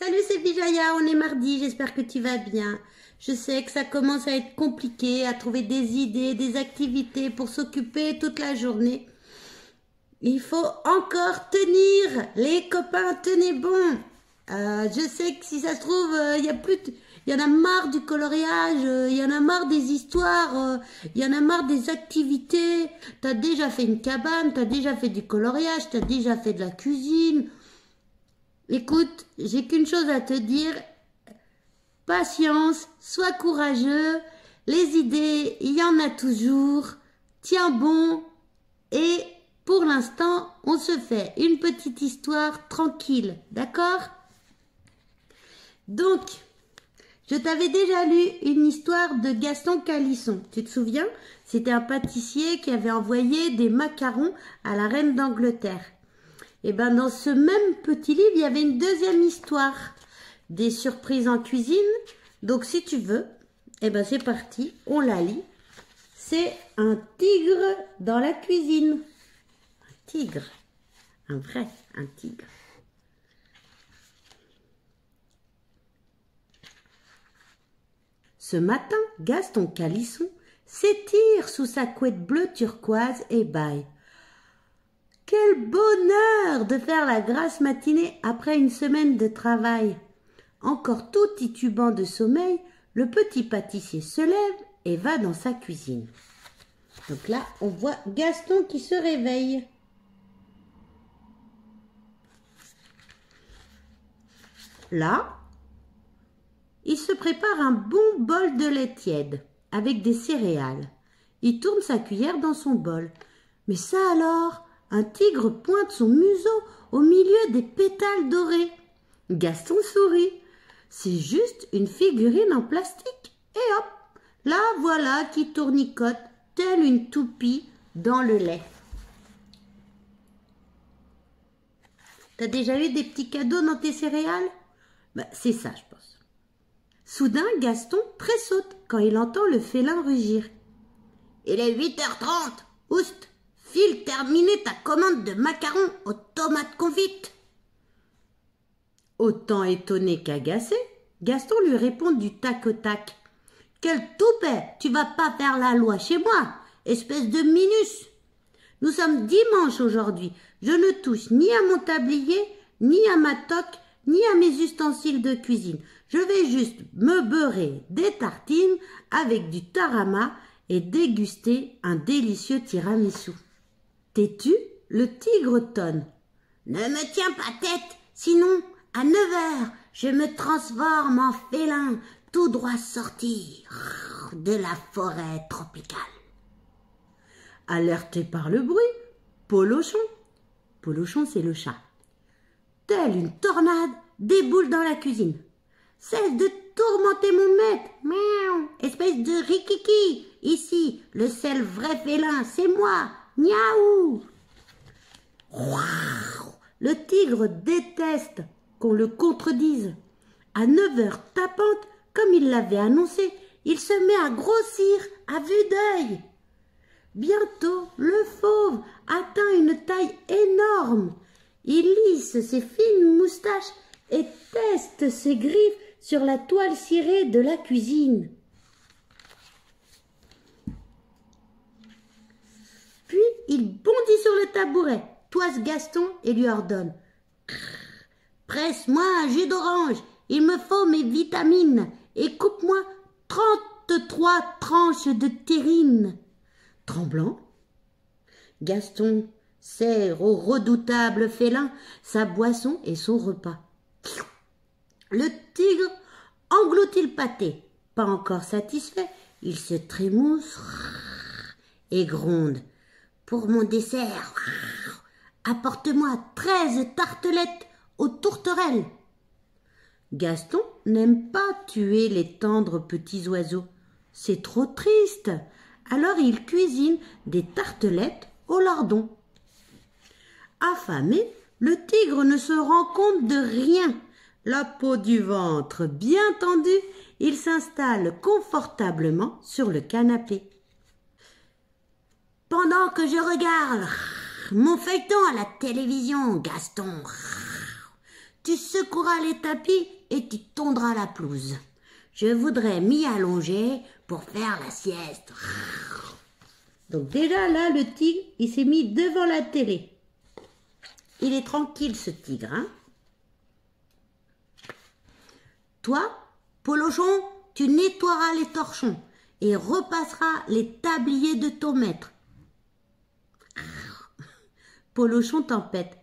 Salut, c'est Bijaya, on est mardi, j'espère que tu vas bien. Je sais que ça commence à être compliqué, à trouver des idées, des activités pour s'occuper toute la journée. Il faut encore tenir, les copains, tenez bon. Je sais que si ça se trouve, il y en a marre du coloriage, il y en a marre des histoires, il y en a marre des activités. T'as déjà fait une cabane, t'as déjà fait du coloriage, t'as déjà fait de la cuisine. Écoute, j'ai qu'une chose à te dire, patience, sois courageux, les idées, il y en a toujours, tiens bon, et pour l'instant, on se fait une petite histoire tranquille, d'accord? Donc, je t'avais déjà lu une histoire de Gaston Calisson, tu te souviens? C'était un pâtissier qui avait envoyé des macarons à la reine d'Angleterre. Et bien dans ce même petit livre, il y avait une deuxième histoire, des surprises en cuisine. Donc si tu veux, et ben c'est parti, on la lit. C'est un tigre dans la cuisine. Un tigre, un tigre. Ce matin, Gaston Calisson s'étire sous sa couette bleue turquoise et bâille. Quel bonheur de faire la grasse matinée après une semaine de travail. Encore tout titubant de sommeil, le petit pâtissier se lève et va dans sa cuisine. Donc là, on voit Gaston qui se réveille. Là, il se prépare un bon bol de lait tiède avec des céréales. Il tourne sa cuillère dans son bol. Mais ça alors, un tigre pointe son museau au milieu des pétales dorés. Gaston sourit. C'est juste une figurine en plastique. Et hop, la voilà qui tournicote, telle une toupie, dans le lait. T'as déjà eu des petits cadeaux dans tes céréales? C'est ça, je pense. Soudain, Gaston tressaute quand il entend le félin rugir. Il est 8h30, oust! File terminer ta commande de macarons aux tomates confites. Autant étonné qu'agacé, Gaston lui répond du tac au tac. Quel toupet, tu vas pas faire la loi chez moi, espèce de minus. Nous sommes dimanche aujourd'hui, je ne touche ni à mon tablier, ni à ma toque, ni à mes ustensiles de cuisine. Je vais juste me beurrer des tartines avec du tarama et déguster un délicieux tiramisu. T'es-tu? Le tigre tonne. Ne me tiens pas tête, sinon, à 9h, je me transforme en félin, tout droit sorti de la forêt tropicale. Alerté par le bruit, Polochon, c'est le chat, telle une tornade, déboule dans la cuisine. Cesse de tourmenter mon maître, miaou, espèce de rikiki. Ici, le seul vrai félin, c'est moi. Miaou! Le tigre déteste qu'on le contredise. À 9h tapante, comme il l'avait annoncé, il se met à grossir à vue d'œil. Bientôt, le fauve atteint une taille énorme. Il lisse ses fines moustaches et teste ses griffes sur la toile cirée de la cuisine. Puis, il bondit sur le tabouret, toise Gaston et lui ordonne « Presse-moi un jus d'orange, il me faut mes vitamines, et coupe-moi 33 tranches de terrine. » Tremblant, Gaston sert au redoutable félin sa boisson et son repas. Le tigre engloutit le pâté. Pas encore satisfait, il se trémousse et gronde. Pour mon dessert, apporte-moi 13 tartelettes aux tourterelles. Gaston n'aime pas tuer les tendres petits oiseaux. C'est trop triste. Alors il cuisine des tartelettes au lardon. Affamé, le tigre ne se rend compte de rien. La peau du ventre bien tendue, il s'installe confortablement sur le canapé. Pendant que je regarde mon feuilleton à la télévision, Gaston, tu secoueras les tapis et tu tondras la pelouse. Je voudrais m'y allonger pour faire la sieste. Donc déjà là, le tigre, il s'est mis devant la télé. Il est tranquille ce tigre, hein. Toi, Polochon, tu nettoieras les torchons et repasseras les tabliers de ton maître. Polochon tempête.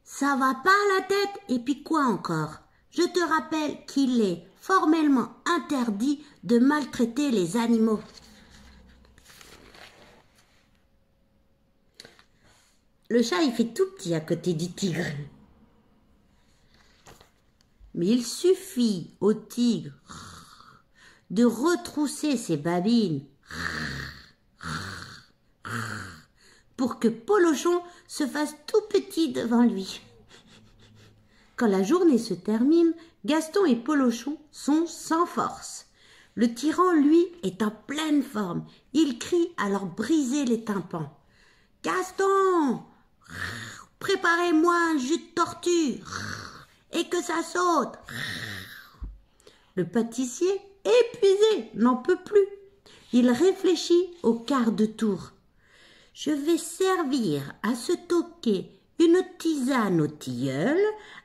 Ça va pas à la tête, et puis quoi encore? Je te rappelle qu'il est formellement interdit de maltraiter les animaux. Le chat, il fait tout petit à côté du tigre. Mais il suffit au tigre de retrousser ses babines pour que Polochon se fasse tout petit devant lui. Quand la journée se termine, Gaston et Polochon sont sans force. Le tyran, lui, est en pleine forme. Il crie à leur briser les tympans. « Gaston, préparez-moi un jus de tortue et que ça saute !» Le pâtissier, épuisé, n'en peut plus. Il réfléchit au quart de tour. « Je vais servir à ce toqué une tisane au tilleul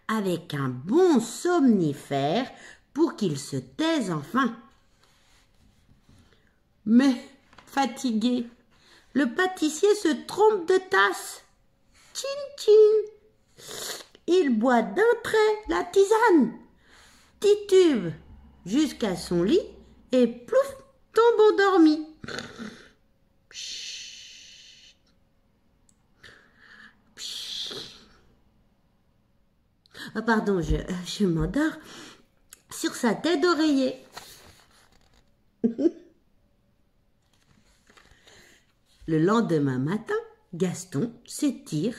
avec un bon somnifère pour qu'il se taise enfin. » Mais, fatigué, le pâtissier se trompe de tasse. Tchin tchin. Il boit d'un trait la tisane, titube jusqu'à son lit et plouf, tombe endormi. Ah, pardon, je m'endors sur sa tête d'oreiller. Le lendemain matin, Gaston s'étire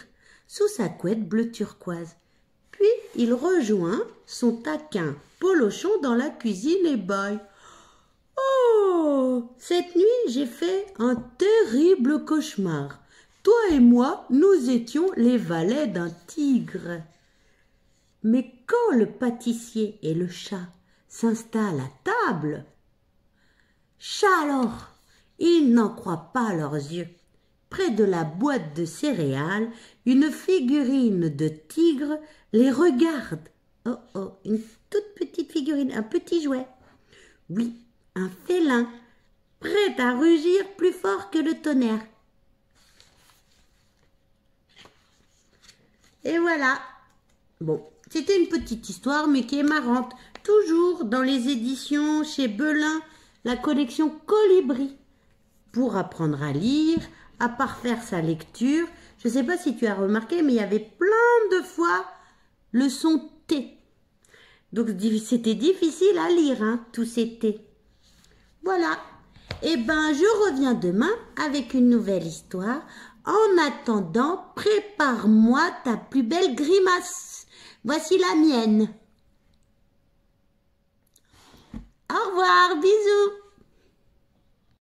sous sa couette bleu turquoise. Puis il rejoint son taquin Polochon dans la cuisine et bâille. « Oh, cette nuit, j'ai fait un terrible cauchemar. Toi et moi, nous étions les valets d'un tigre. » Mais quand le pâtissier et le chat s'installent à table, chat alors, ils n'en croient pas leurs yeux. Près de la boîte de céréales, une figurine de tigre les regarde. Oh oh, une toute petite figurine, un petit jouet. Oui, un félin, prêt à rugir plus fort que le tonnerre. Et voilà. Bon, c'était une petite histoire, mais qui est marrante. Toujours dans les éditions chez Belin, la collection Colibri. Pour apprendre à lire, à parfaire sa lecture. Je ne sais pas si tu as remarqué, mais il y avait plein de fois le son T. Donc, c'était difficile à lire, hein, tous ces T. Voilà. Eh ben, je reviens demain avec une nouvelle histoire. En attendant, prépare-moi ta plus belle grimace. Voici la mienne. Au revoir, bisous.